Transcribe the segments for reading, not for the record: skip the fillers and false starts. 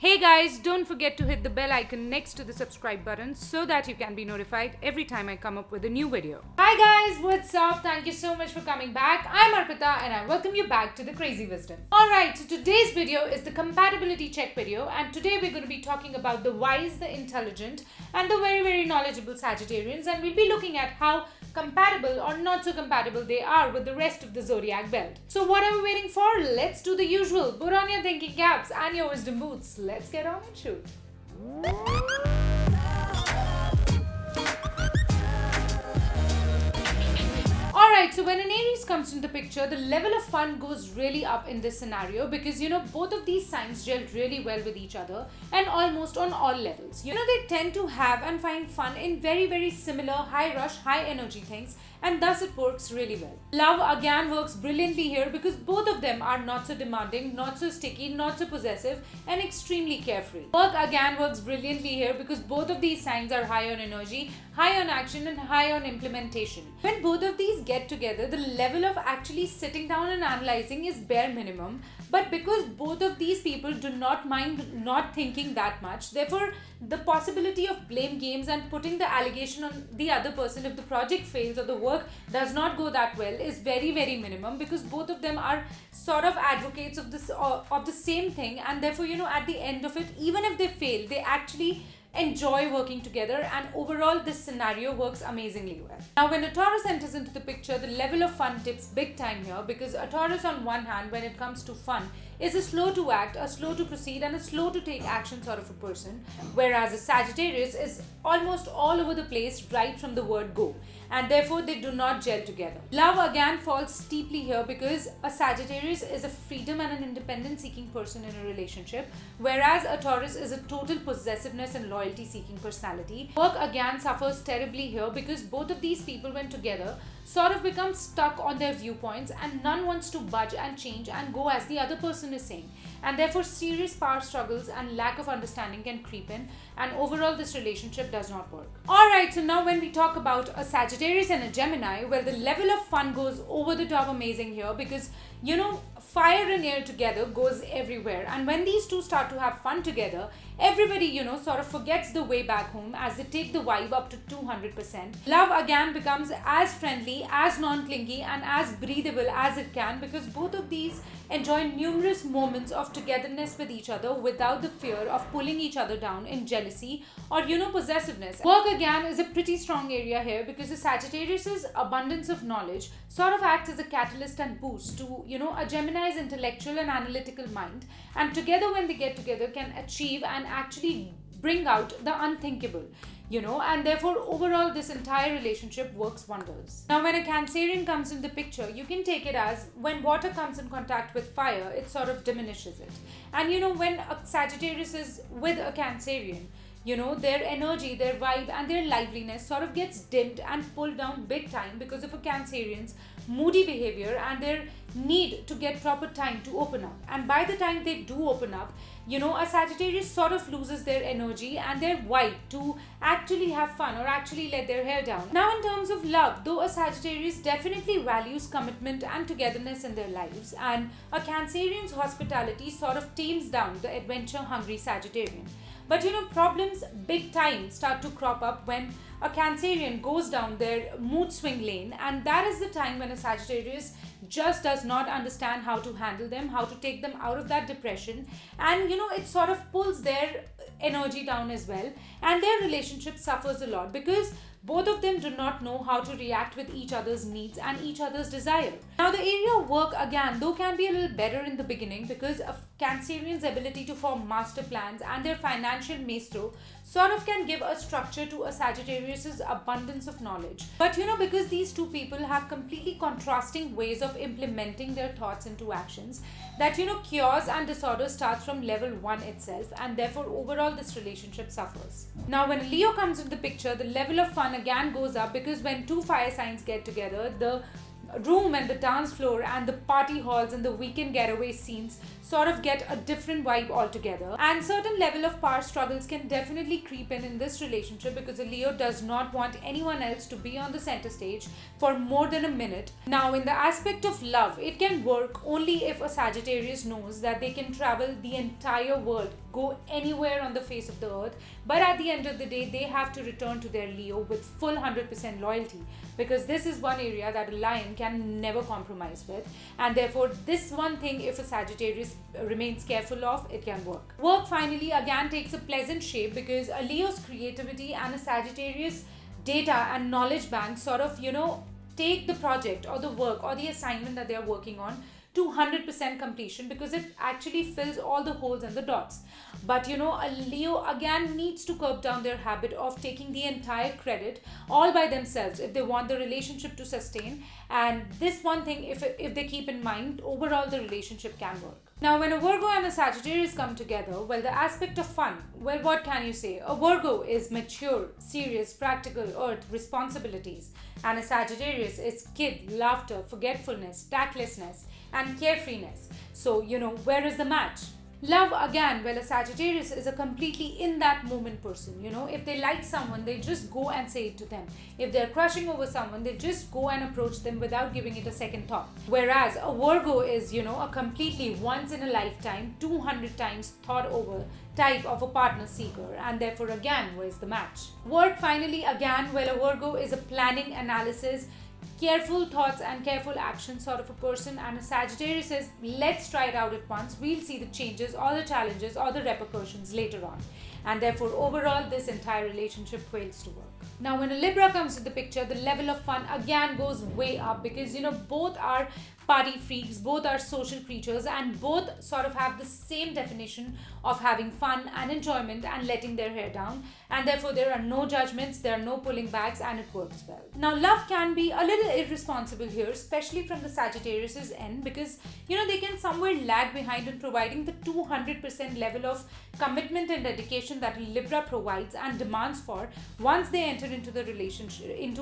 Hey guys, don't forget to hit the bell icon next to the subscribe button so that you can be notified every time I come up with a new video. Hi guys, what's up? Thank you so much for coming back. I'm Arpita and I welcome you back to the Crazy Wisdom. Alright, so today's video is the compatibility check video, and today we're going to be talking about the wise, the intelligent and the very knowledgeable Sagittarians, and we'll be looking at how compatible or not so compatible they are with the rest of the zodiac belt. So what are we waiting for? Let's do the usual. Put on your thinking caps and your wisdom boots. Let's get on and shoot. Alright, so when an Aries comes into the picture, the level of fun goes really up in this scenario because both of these signs gel really well with each other and almost on all levels. They tend to have and find fun in very similar high rush, high energy things, and thus it works really well. Love again works brilliantly here because both of them are not so demanding, not so sticky, not so possessive, and extremely carefree. Work again works brilliantly here because both of these signs are high on energy, high on action, and high on implementation. When both of these get together, the level of actually sitting down and analyzing is bare minimum, but because both of these people do not mind not thinking that much, therefore the possibility of blame games and putting the allegation on the other person if the project fails or the work does not go that well is very minimum, because both of them are sort of advocates of this of the same thing, and therefore at the end of it, even if they fail, they actually enjoy working together, and overall this scenario works amazingly well. Now when a Taurus enters into the picture, the level of fun dips big time here because a Taurus on one hand, when it comes to fun, is a slow to act, a slow to proceed, and a slow to take action sort of a person, whereas a Sagittarius is almost all over the place right from the word go, and therefore they do not gel together. Love again falls steeply here because a Sagittarius is a freedom and an independent seeking person in a relationship, whereas a Taurus is a total possessiveness and loyalty seeking personality. Work again suffers terribly here because both of these people, when together, sort of become stuck on their viewpoints and none wants to budge and change and go as the other person is saying, and therefore serious power struggles and lack of understanding can creep in, and overall this relationship does not work. Alright, so now when we talk about a Sagittarius and a Gemini, well, the level of fun goes over the top amazing here because fire and air together goes everywhere, and when these two start to have fun together, everybody sort of forgets the way back home as they take the vibe up to 200%. Love again becomes as friendly, as non-clingy, and as breathable as it can because both of these enjoy numerous moments of togetherness with each other without the fear of pulling each other down in jealousy or possessiveness. Work again is a pretty strong area here because the Sagittarius's abundance of knowledge sort of acts as a catalyst and boost to a Gemini's intellectual and analytical mind, and together when they get together can achieve and actually bring out the unthinkable, and therefore overall this entire relationship works wonders. Now when a Cancerian comes in the picture, you can take it as when water comes in contact with fire, it sort of diminishes it. And when a Sagittarius is with a Cancerian, their energy, their vibe and their liveliness sort of gets dimmed and pulled down big time because of a Cancerian's moody behavior and their need to get proper time to open up. And by the time they do open up, a Sagittarius sort of loses their energy and their vibe to actually have fun or actually let their hair down. Now in terms of love, though a Sagittarius definitely values commitment and togetherness in their lives, and a Cancerian's hospitality sort of tames down the adventure-hungry Sagittarian. But problems big time start to crop up when a Cancerian goes down their mood swing lane, and that is the time when a Sagittarius just does not understand how to handle them, how to take them out of that depression, and it sort of pulls their energy down as well, and their relationship suffers a lot because both of them do not know how to react with each other's needs and each other's desire. Now the area of work again though can be a little better in the beginning because of Cancerian's ability to form master plans and their financial maestro sort of can give a structure to a Sagittarius's abundance of knowledge. But because these two people have completely contrasting ways of implementing their thoughts into actions, that chaos and disorder starts from level 1 itself, and therefore overall this relationship suffers. Now when Leo comes into the picture, the level of fun again goes up because when two fire signs get together, the room and the dance floor and the party halls and the weekend getaway scenes sort of get a different vibe altogether, and certain level of power struggles can definitely creep in this relationship because a Leo does not want anyone else to be on the center stage for more than a minute. Now in the aspect of love, it can work only if a Sagittarius knows that they can travel the entire world go anywhere on the face of the earth, but at the end of the day, they have to return to their Leo with full 100% loyalty, because this is one area that a lion can never compromise with, and therefore this one thing, if a Sagittarius remains careful of, it can work. Work finally again takes a pleasant shape, because a Leo's creativity and a Sagittarius data and knowledge bank sort of, take the project or the work or the assignment that they are working on to 100% completion, because it actually fills all the holes and the dots. But a Leo again needs to curb down their habit of taking the entire credit all by themselves if they want the relationship to sustain. And this one thing, if they keep in mind, overall the relationship can work. Now, when a Virgo and a Sagittarius come together, well, the aspect of fun, well, what can you say? A Virgo is mature, serious, practical, earth, responsibilities. And a Sagittarius is kid, laughter, forgetfulness, tactlessness, and carefreeness. So, where is the match? Love again, well, a Sagittarius is a completely in that moment person. If they like someone, they just go and say it to them. If they're crushing over someone, they just go and approach them without giving it a second thought. Whereas a Virgo is, a completely once in a lifetime, 200 times thought over type of a partner seeker, and therefore again, where's the match? Work finally again, well, a Virgo is a planning, analysis, careful thoughts and careful action sort of a person, and a Sagittarius is let's try it out at once, we'll see the changes or the challenges or the repercussions later on, and therefore overall this entire relationship fails to work. Now, when a Libra comes to the picture, the level of fun again goes way up, because both are party freaks, both are social creatures, and both sort of have the same definition of having fun and enjoyment and letting their hair down, and therefore there are no judgments, there are no pulling backs, and it works well. Now, love can be a little irresponsible here, especially from the Sagittarius's end, because they can somewhere lag behind in providing the 200% level of commitment and dedication that a Libra provides and demands for once they enter into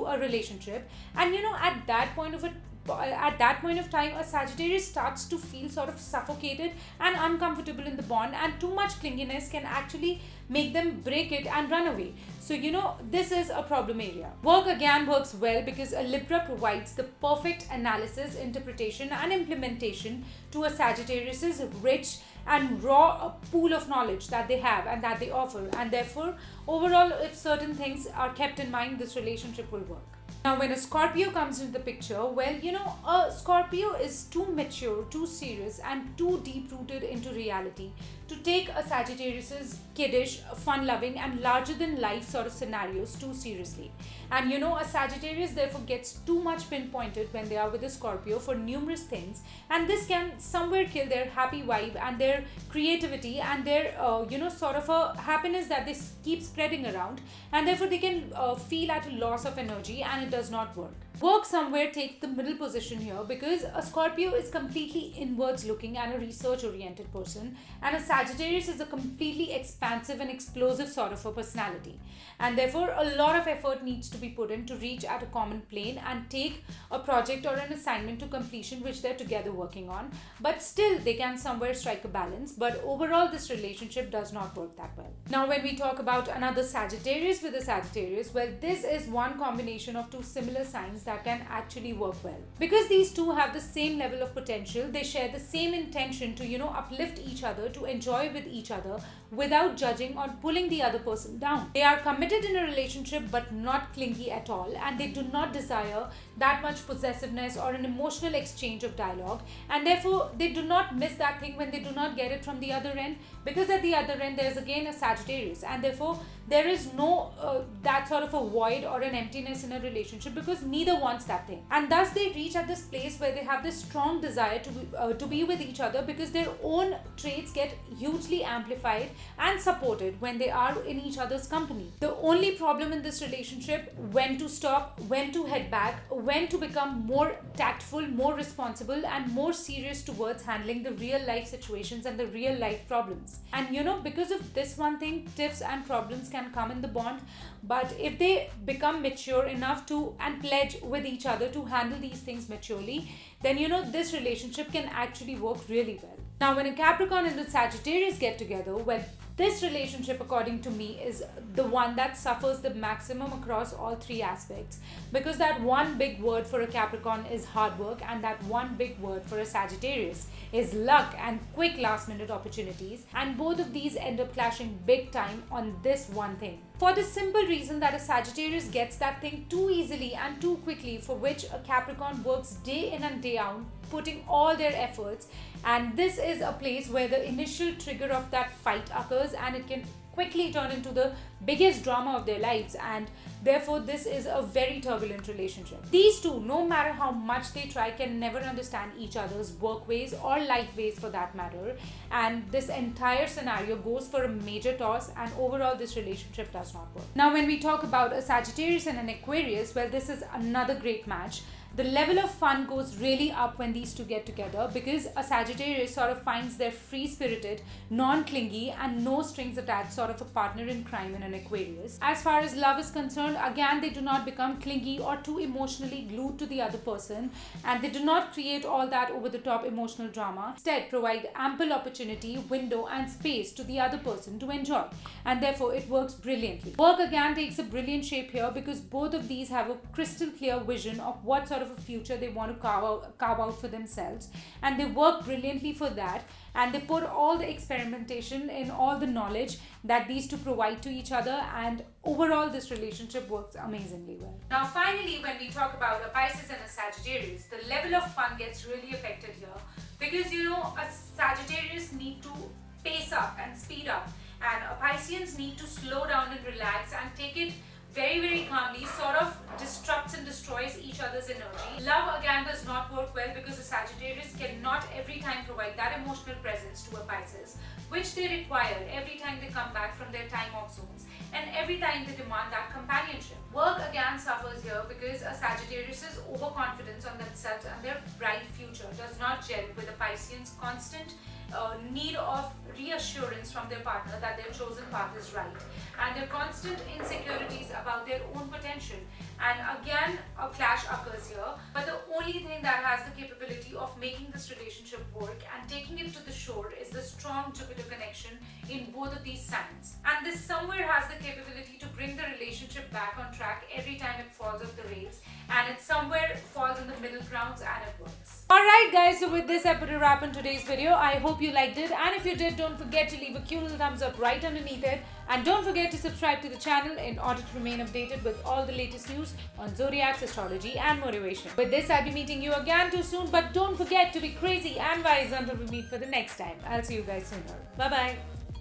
a relationship. And at that point of time, a Sagittarius starts to feel sort of suffocated and uncomfortable in the bond, and too much clinginess can actually make them break it and run away. So this is a problem area. Work again works well, because a Libra provides the perfect analysis, interpretation and implementation to a Sagittarius's rich and raw pool of knowledge that they have and that they offer, and therefore overall, if certain things are kept in mind, this relationship will work. Now, when a Scorpio comes into the picture, well, a Scorpio is too mature, too serious, and too deep-rooted into reality to take a Sagittarius's kiddish, fun-loving, and larger-than-life sort of scenarios too seriously. And a Sagittarius therefore gets too much pinpointed when they are with a Scorpio for numerous things, and this can somewhere kill their happy vibe and their creativity and their, sort of a happiness that they keep spreading around, and therefore they can feel at a loss of energy, and it does not work. Work somewhere takes the middle position here, because a Scorpio is completely inwards looking and a research oriented person, and a Sagittarius is a completely expansive and explosive sort of a personality, and therefore a lot of effort needs to be put in to reach at a common plane and take a project or an assignment to completion which they're together working on. But still they can somewhere strike a balance, but overall this relationship does not work that well. Now, when we talk about another Sagittarius with a Sagittarius, well, this is one combination of two similar signs that can actually work well, because these two have the same level of potential. They share the same intention to uplift each other, to enjoy with each other without judging or pulling the other person down. They are committed in a relationship but not clingy at all, and they do not desire that much possessiveness or an emotional exchange of dialogue, and therefore they do not miss that thing when they do not get it from the other end, because at the other end there's again a Sagittarius, and therefore there is no that sort of a void or an emptiness in a relationship, because neither wants that thing, and thus they reach at this place where they have this strong desire to be with each other, because their own traits get hugely amplified and supported when they are in each other's company. The only problem in this relationship, when to stop, when to head back, when to become more tactful, more responsible, and more serious towards handling the real life situations and the real life problems. And because of this one thing, tiffs and problems can come in the bond, but if they become mature enough to and pledge with each other to handle these things maturely, then this relationship can actually work really well. Now, when a Capricorn and a Sagittarius get together, well, This relationship, according to me, is the one that suffers the maximum across all three aspects, because that one big word for a Capricorn is hard work, and that one big word for a Sagittarius is luck and quick last minute opportunities, and both of these end up clashing big time on this one thing. For the simple reason that a Sagittarius gets that thing too easily and too quickly, for which a Capricorn works day in and day out, putting all their efforts, and this is a place where the initial trigger of that fight occurs, and it can quickly turn into the biggest drama of their lives, and therefore this is a very turbulent relationship. These two, no matter how much they try, can never understand each other's work ways or life ways for that matter, and this entire scenario goes for a major toss, and overall this relationship does not work. Now when we talk about a Sagittarius and an Aquarius, well, this is another great match. The level of fun goes really up when these two get together, because a Sagittarius sort of finds their free-spirited, non-clingy and no strings attached sort of a partner in crime in an Aquarius. As far as love is concerned, again, they do not become clingy or too emotionally glued to the other person, and they do not create all that over-the-top emotional drama. Instead, provide ample opportunity, window and space to the other person to enjoy, and therefore it works brilliantly. Work again takes a brilliant shape here, because both of these have a crystal clear vision of what sort of a future they want to carve out for themselves, and they work brilliantly for that, and they put all the experimentation in all the knowledge that these two provide to each other, and overall this relationship works amazingly well. Now finally, when we talk about a Pisces and a Sagittarius, the level of fun gets really affected here, because a Sagittarius need to pace up and speed up, and a Pisceans need to slow down and relax and take it very, very calmly, sort of disrupts and destroys each other's energy. Love again does not work well, because a Sagittarius cannot every time provide that emotional presence to a Pisces, which they require every time they come back from their time off zones, and every time they demand that companionship. Work again suffers here, because a Sagittarius's overconfidence on themselves and their bright future does not gel with a Piscean's constant need of reassurance from their partner that their chosen path is right, and their constant insecurities about their own potential. And again, a clash occurs here, but the only thing that has the capability of making this relationship work and taking it to the shore is the strong Jupiter connection in both of these signs, and this somewhere has the capability to bring the relationship back on track every time it falls off the rails, and it somewhere falls in the middle grounds, and it works. Alright guys, so with this I put a wrap on today's video. I hope you liked it, and if you did, don't forget to leave a cute little thumbs up right underneath it, and don't forget to subscribe to the channel in order to remain updated with all the latest news on zodiacs, astrology and motivation. With this, I'll be meeting you again too soon, but don't forget to be crazy and wise until we meet for the next time. I'll see you guys sooner. Bye bye.